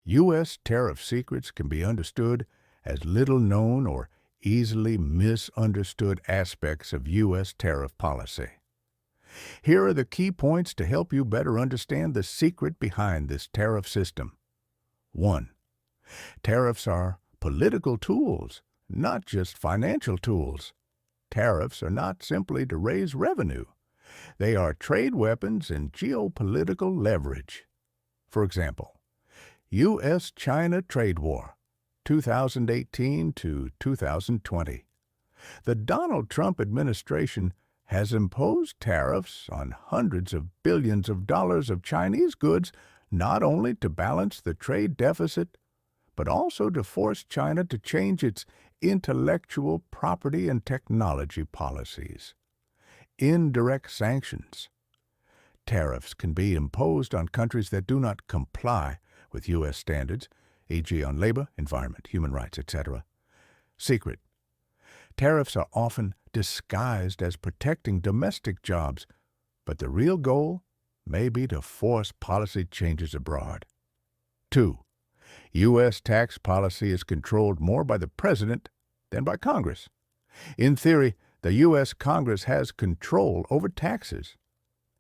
U.S. tariff secrets can be understood as little-known or easily misunderstood aspects of U.S. tariff policy. Here are the key points to help you better understand the secret behind this tariff system. 1. Tariffs are political tools, not just financial tools. Tariffs are not simply to raise revenue. They are trade weapons and geopolitical leverage. For example, U.S.-China trade war, 2018 to 2020. The Donald Trump administration has imposed tariffs on hundreds of billions of dollars of Chinese goods not only to balance the trade deficit, but also to force China to change its intellectual property and technology policies. Indirect sanctions. Tariffs can be imposed on countries that do not comply with U.S. standards, e.g. on labor, environment, human rights, etc. Secret. Tariffs are often disguised as protecting domestic jobs, but the real goal may be to force policy changes abroad. 2. U.S. tax policy is controlled more by the President than by Congress. In theory, the U.S. Congress has control over taxes,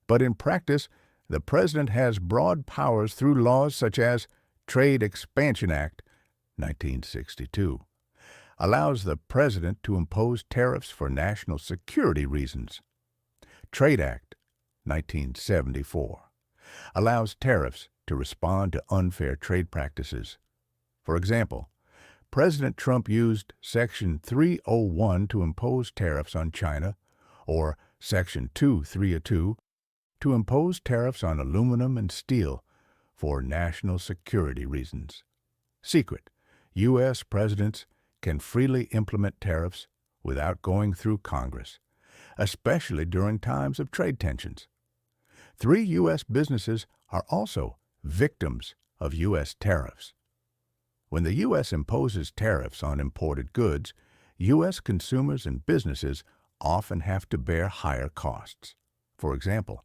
but in practice, the President has broad powers through laws such as Trade Expansion Act, 1962, allows the President to impose tariffs for national security reasons. Trade Act, 1974, allows tariffs to respond to unfair trade practices. For example, President Trump used Section 301 to impose tariffs on China, or Section 232 to impose tariffs on aluminum and steel for national security reasons. Secret. U.S. presidents can freely implement tariffs without going through Congress, especially during times of trade tensions. 3 U.S. businesses are also victims of U.S. tariffs. When the U.S. imposes tariffs on imported goods, U.S. consumers and businesses often have to bear higher costs. For example,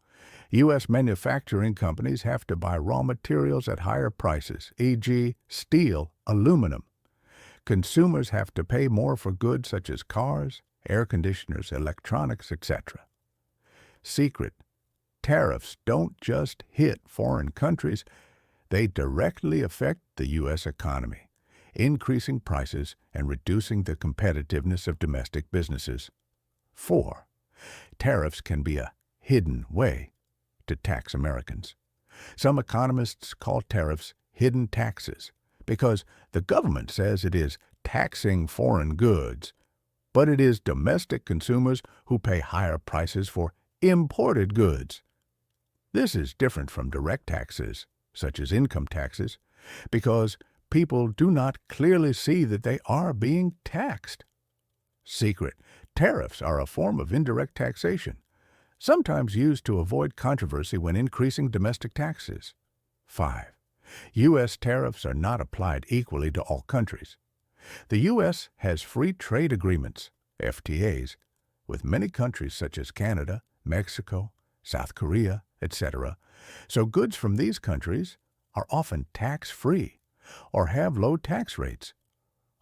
U.S. manufacturing companies have to buy raw materials at higher prices, e.g., steel, aluminum. Consumers have to pay more for goods such as cars, air conditioners, electronics, etc. Secret. Tariffs don't just hit foreign countries, they directly affect the U.S. economy, increasing prices and reducing the competitiveness of domestic businesses. 4. Tariffs can be a hidden way to tax Americans. Some economists call tariffs hidden taxes because the government says it is taxing foreign goods, but it is domestic consumers who pay higher prices for imported goods. This is different from direct taxes, such as income taxes, because people do not clearly see that they are being taxed. Secret. Tariffs are a form of indirect taxation, sometimes used to avoid controversy when increasing domestic taxes. 5. U.S. tariffs are not applied equally to all countries. The U.S. has free trade agreements, FTAs, with many countries such as Canada, Mexico, South Korea, etc., so goods from these countries are often tax-free or have low tax rates.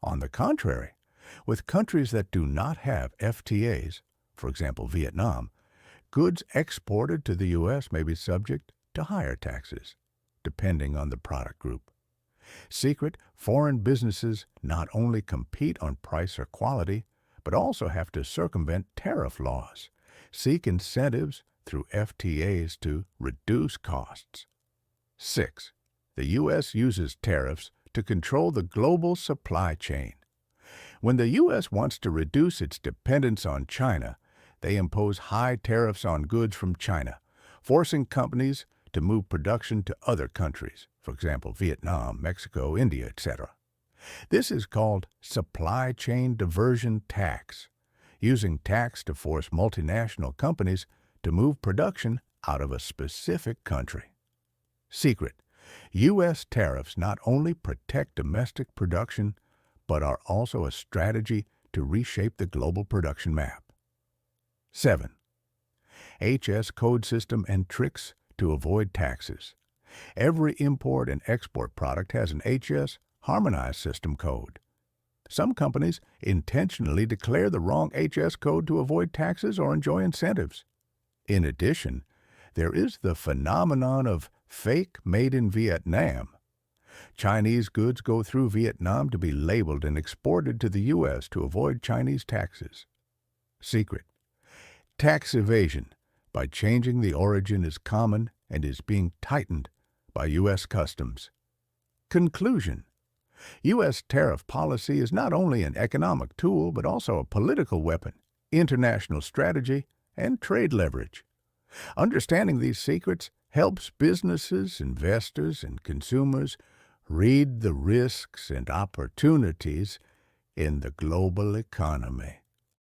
On the contrary, with countries that do not have FTAs, for example Vietnam, goods exported to the U.S. may be subject to higher taxes, depending on the product group. Secret. Foreign businesses not only compete on price or quality, but also have to circumvent tariff laws, seek incentives through FTAs to reduce costs. 6. The U.S. uses tariffs to control the global supply chain. When the U.S. wants to reduce its dependence on China, they impose high tariffs on goods from China, forcing companies to move production to other countries, for example, Vietnam, Mexico, India, etc. This is called supply chain diversion tax, using tax to force multinational companies to move production out of a specific country. Secret. U.S. tariffs not only protect domestic production, but are also a strategy to reshape the global production map. 7. HS code system and tricks to avoid taxes. Every import and export product has an HS harmonized system code. Some companies intentionally declare the wrong HS code to avoid taxes or enjoy incentives. In addition, there is the phenomenon of fake made in Vietnam. Chinese goods go through Vietnam to be labeled and exported to the U.S. to avoid Chinese taxes. Secret: tax evasion by changing the origin is common and is being tightened by U.S. Customs. Conclusion: U.S. tariff policy is not only an economic tool but also a political weapon, international strategy, and trade leverage. Understanding these secrets helps businesses, investors, and consumers read the risks and opportunities in the global economy.